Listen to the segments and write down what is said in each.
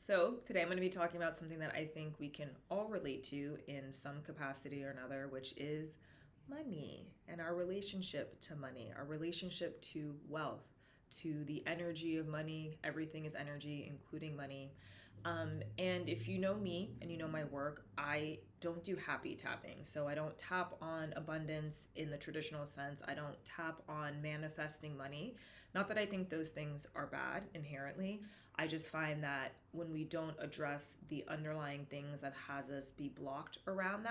So, today I'm going to be talking about something that I think we can all relate to in some capacity or another, which is money and our relationship to money, our relationship to wealth, to the energy of money. Everything is energy, including money. And if you know me and you know my work, I don't do happy tapping. So I don't tap on abundance in the traditional sense. I don't tap on manifesting money. Not that I think those things are bad inherently. I just find that when we don't address the underlying things that has us be blocked around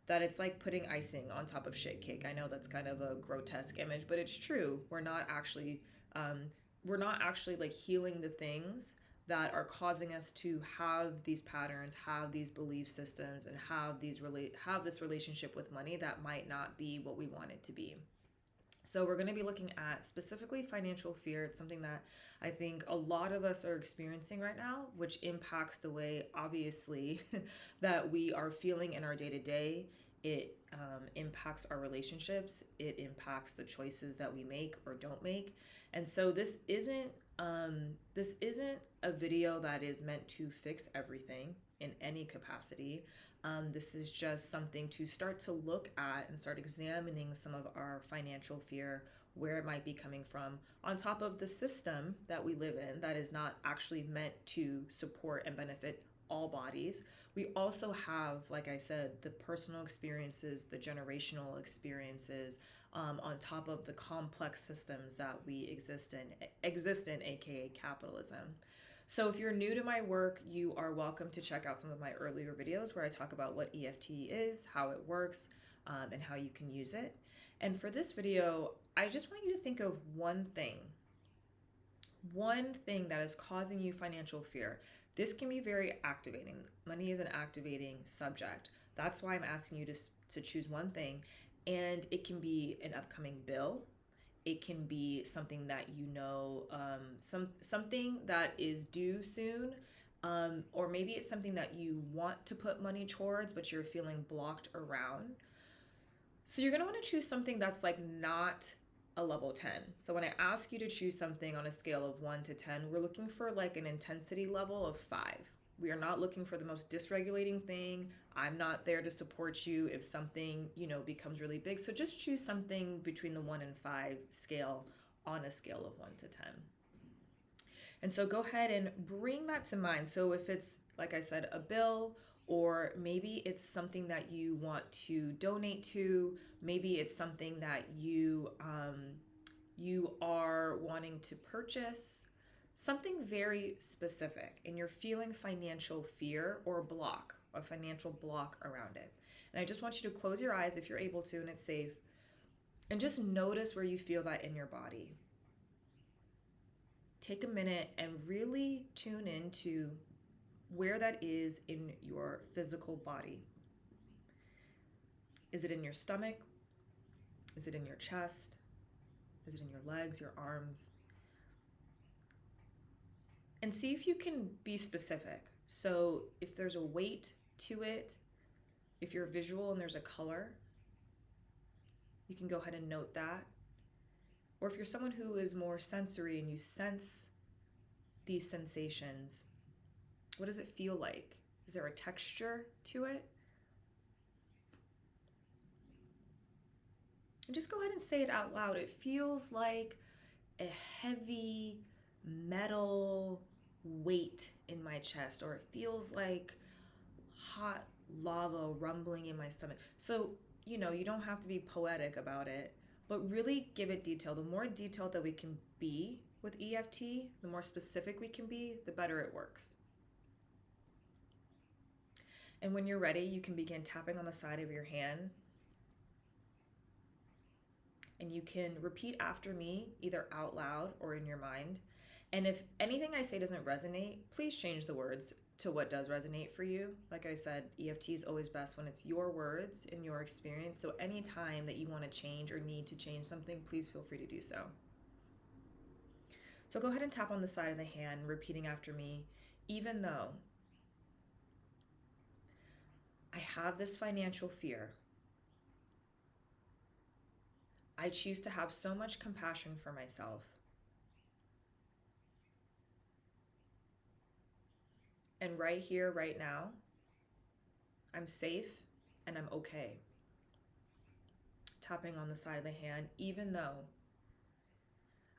that it's like putting icing on top of shit cake. I know that's kind of a grotesque image, but it's true. We're not actually like healing the things that are causing us to have these patterns, have these belief systems, and have this relationship with money that might not be what we want it to be. So we're going to be looking at specifically financial fear. It's something that I think a lot of us are experiencing right now, which impacts the way, obviously, that we are feeling in our day to day. It impacts our relationships. It impacts the choices that we make or don't make. And so this isn't a video that is meant to fix everything in any capacity. This is just something to start to look at and start examining some of our financial fear, where it might be coming from, on top of the system that we live in that is not actually meant to support and benefit all bodies. We also have, like I said, the personal experiences, the generational experiences, on top of the complex systems that we exist in, aka capitalism. So if you're new to my work, you are welcome to check out some of my earlier videos where I talk about what EFT is, how it works, and how you can use it. And for this video, I just want you to think of one thing that is causing you financial fear. This can be very activating. Money is an activating subject. That's why I'm asking you to choose one thing. And it can be an upcoming bill. It can be something that something that is due soon, or maybe it's something that you want to put money towards, but you're feeling blocked around. So you're gonna want to choose something that's like not a level 10. So when I ask you to choose something on a scale of 1 to 10, we're looking for like an intensity level of 5. We are not looking for the most dysregulating thing. I'm not there to support you if something, becomes really big. So just choose something between the 1 and 5 scale on a scale of 1 to 10. And so go ahead and bring that to mind. So if it's, like I said, a bill, or maybe it's something that you want to donate to, maybe it's something that you are wanting to purchase, something very specific, and you're feeling financial fear or a financial block around it. And I just want you to close your eyes if you're able to and it's safe, and just notice where you feel that in your body. Take a minute and really tune into where that is in your physical body. Is it in your stomach? Is it in your chest? Is it in your legs, your arms? And see if you can be specific. So if there's a weight to it, if you're visual and there's a color, you can go ahead and note that. Or if you're someone who is more sensory and you sense these sensations, what does it feel like? Is there a texture to it? And just go ahead and say it out loud. It feels like a heavy metal weight in my chest, or it feels like hot lava rumbling in my stomach. So, you don't have to be poetic about it, but really give it detail. The more detailed that we can be with EFT, the more specific we can be, the better it works. And when you're ready, you can begin tapping on the side of your hand. And you can repeat after me, either out loud or in your mind. And if anything I say doesn't resonate, please change the words to what does resonate for you. Like I said, EFT is always best when it's your words and your experience. So anytime that you want to change or need to change something, please feel free to do so. So go ahead and tap on the side of the hand, repeating after me. Even though I have this financial fear, I choose to have so much compassion for myself. And right here, right now, I'm safe and I'm okay. Tapping on the side of the hand, even though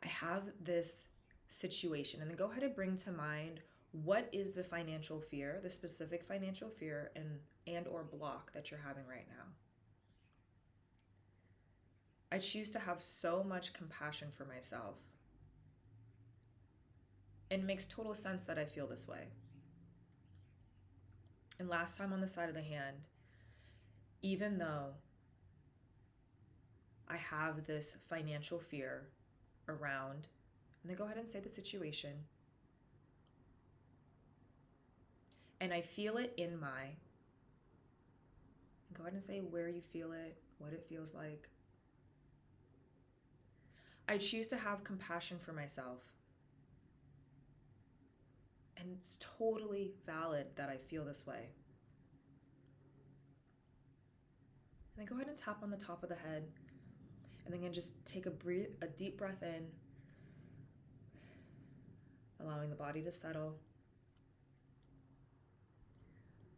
I have this situation. And then go ahead and bring to mind, what is the financial fear, the specific financial fear and or block that you're having right now? I choose to have so much compassion for myself. It makes total sense that I feel this way. And last time on the side of the hand, even though I have this financial fear around, and then go ahead and say the situation, and I feel it in my, go ahead and say where you feel it, what it feels like. I choose to have compassion for myself. And it's totally valid that I feel this way. And then go ahead and tap on the top of the head. And then just take a deep breath in, allowing the body to settle.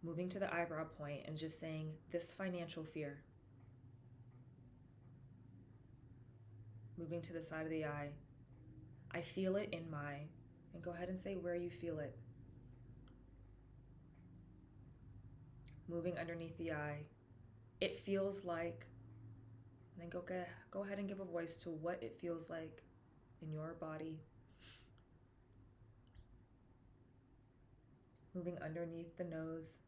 Moving to the eyebrow point and just saying, this financial fear. Moving to the side of the eye. I feel it in my, and go ahead and say where you feel it. Moving underneath the eye. It feels like, and then go ahead and give a voice to what it feels like in your body. Moving underneath the nose.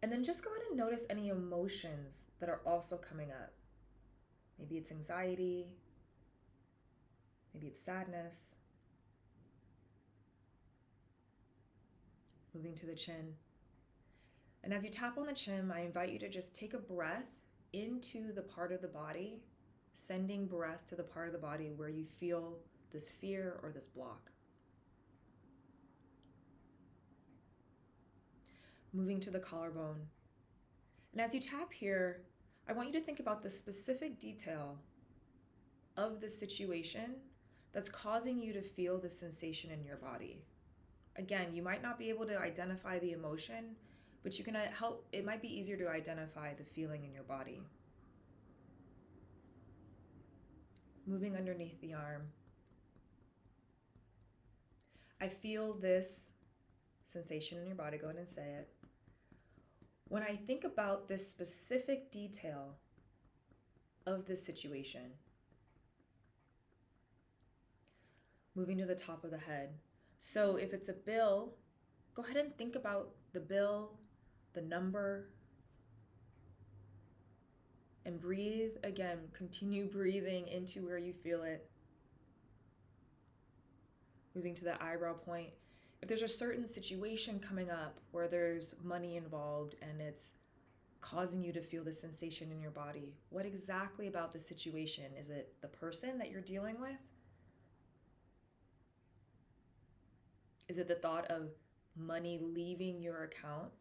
And then just go ahead and notice any emotions that are also coming up. Maybe it's anxiety. Maybe it's sadness. Moving to the chin. And as you tap on the chin, I invite you to just take a breath into the part of the body, sending breath to the part of the body where you feel this fear or this block. Moving to the collarbone. And as you tap here, I want you to think about the specific detail of the situation that's causing you to feel the sensation in your body. Again, you might not be able to identify the emotion, but you can help. It might be easier to identify the feeling in your body. Moving underneath the arm. I feel this sensation in your body. Go ahead and say it. When I think about this specific detail of this situation, moving to the top of the head. So if it's a bill, go ahead and think about the bill, the number, and breathe again. Continue breathing into where you feel it. Moving to the eyebrow point. If there's a certain situation coming up where there's money involved and it's causing you to feel the sensation in your body, what exactly about the situation? Is it the person that you're dealing with? Is it the thought of money leaving your account?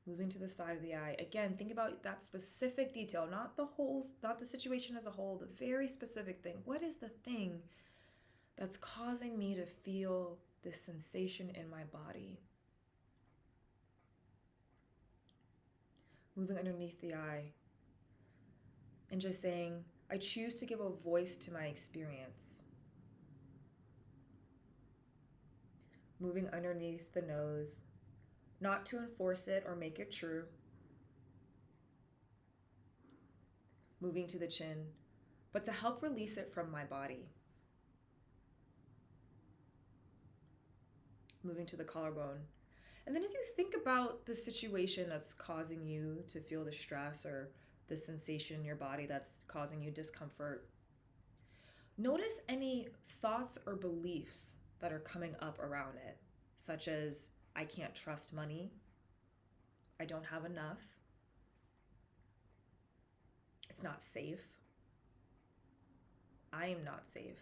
Moving to the side of the eye. Again, think about that specific detail, not the situation as a whole, the very specific thing. What is the thing that's causing me to feel this sensation in my body? Moving underneath the eye and just saying, I choose to give a voice to my experience. Moving underneath the nose, not to enforce it or make it true. Moving to the chin, but to help release it from my body. Moving to the collarbone. And then as you think about the situation that's causing you to feel the stress or the sensation in your body that's causing you discomfort, notice any thoughts or beliefs that are coming up around it, such as, I can't trust money, I don't have enough, it's not safe, I am not safe.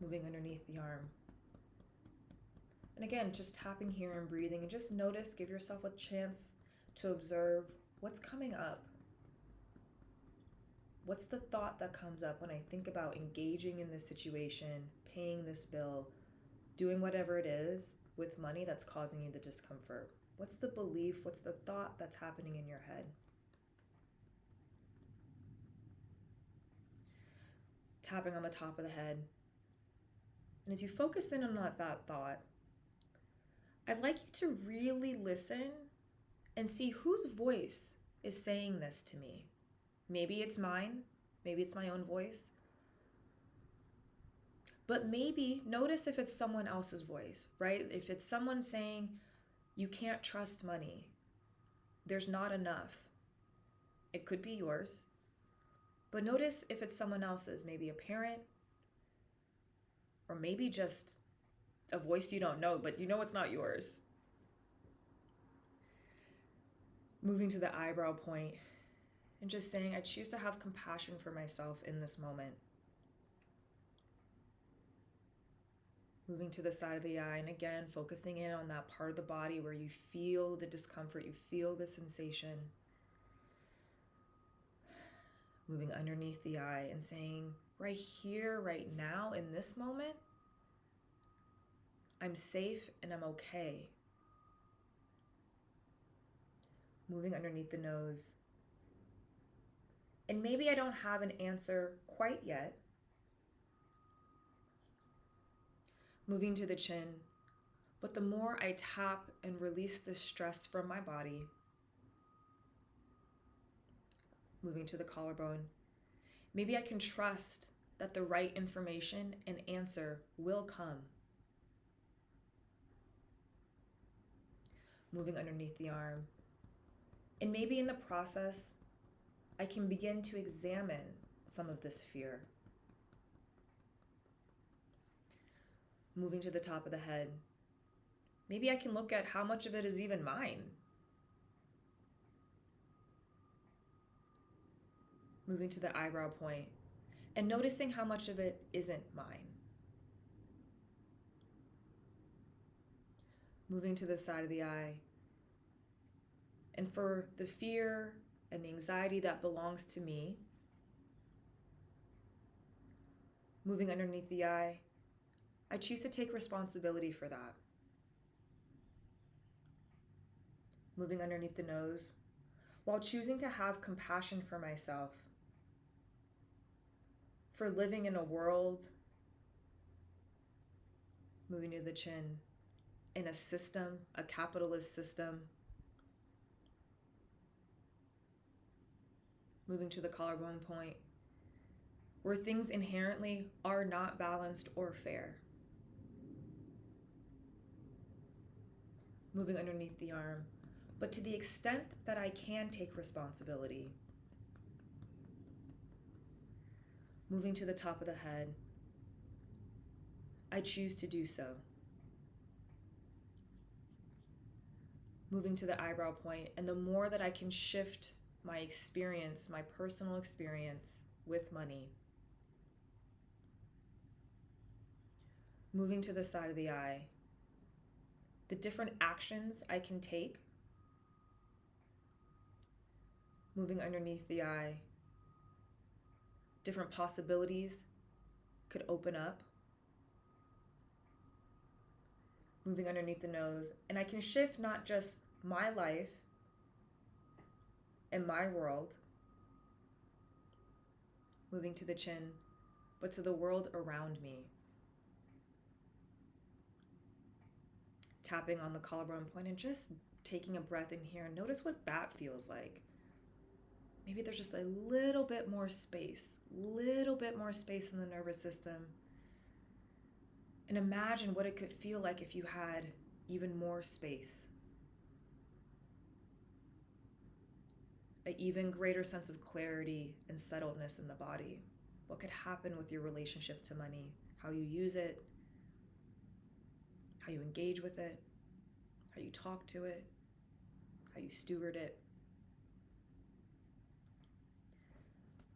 Moving underneath the arm. And again, just tapping here and breathing, and just notice, give yourself a chance to observe what's coming up. What's the thought that comes up when I think about engaging in this situation, paying this bill, doing whatever it is with money that's causing you the discomfort? What's the belief? What's the thought that's happening in your head? Tapping on the top of the head. And as you focus in on that thought, I'd like you to really listen and see whose voice is saying this to me. Maybe it's mine, maybe it's my own voice. But maybe notice if it's someone else's voice, right? If it's someone saying, you can't trust money, there's not enough. It could be yours. But notice if it's someone else's, maybe a parent, or maybe just a voice you don't know, but you know it's not yours. Moving to the eyebrow point and just saying, I choose to have compassion for myself in this moment. Moving to the side of the eye, and again, focusing in on that part of the body where you feel the discomfort, you feel the sensation. Moving underneath the eye and saying, right here, right now, in this moment, I'm safe and I'm okay. Moving underneath the nose. And maybe I don't have an answer quite yet. Moving to the chin. But the more I tap and release the stress from my body, moving to the collarbone, maybe I can trust that the right information and answer will come. Moving underneath the arm. And maybe in the process, I can begin to examine some of this fear. Moving to the top of the head. Maybe I can look at how much of it is even mine. Moving to the eyebrow point and noticing how much of it isn't mine. Moving to the side of the eye. And for the fear and the anxiety that belongs to me, moving underneath the eye, I choose to take responsibility for that. Moving underneath the nose, while choosing to have compassion for myself, for living in a world, moving to the chin, in a system, a capitalist system, moving to the collarbone point, where things inherently are not balanced or fair. Moving underneath the arm, but to the extent that I can take responsibility. Moving to the top of the head, I choose to do so. Moving to the eyebrow point, and the more that I can shift my experience, my personal experience with money. Moving to the side of the eye, the different actions I can take. Moving underneath the eye, different possibilities could open up. Moving underneath the nose, and I can shift not just my life and my world, moving to the chin, but to the world around me. Tapping on the collarbone point and just taking a breath in here. Notice what that feels like. Maybe there's just a little bit more space in the nervous system. And imagine what it could feel like if you had even more space. An even greater sense of clarity and settledness in the body. What could happen with your relationship to money, how you use it, how you engage with it, how you talk to it, how you steward it.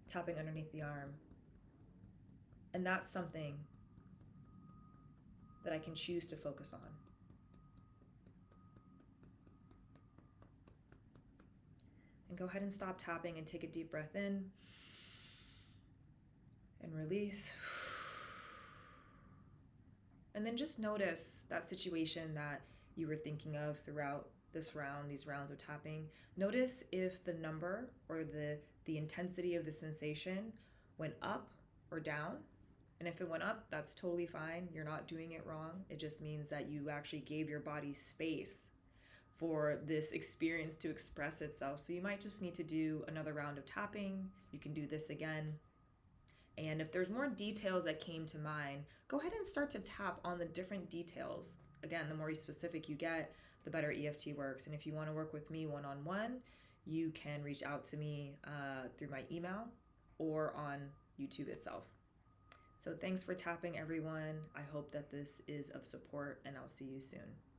Tapping underneath the arm. And that's something that I can choose to focus on. And go ahead and stop tapping and take a deep breath in. and release. And then just notice that situation that you were thinking of throughout this round, these rounds of tapping. Notice if the number or the intensity of the sensation went up or down. And if it went up, that's totally fine. You're not doing it wrong. It just means that you actually gave your body space for this experience to express itself. So you might just need to do another round of tapping. You can do this again. And if there's more details that came to mind, go ahead and start to tap on the different details. Again, the more specific you get, the better EFT works. And if you want to work with me one-on-one, you can reach out to me through my email or on YouTube itself. So thanks for tapping, everyone. I hope that this is of support, and I'll see you soon.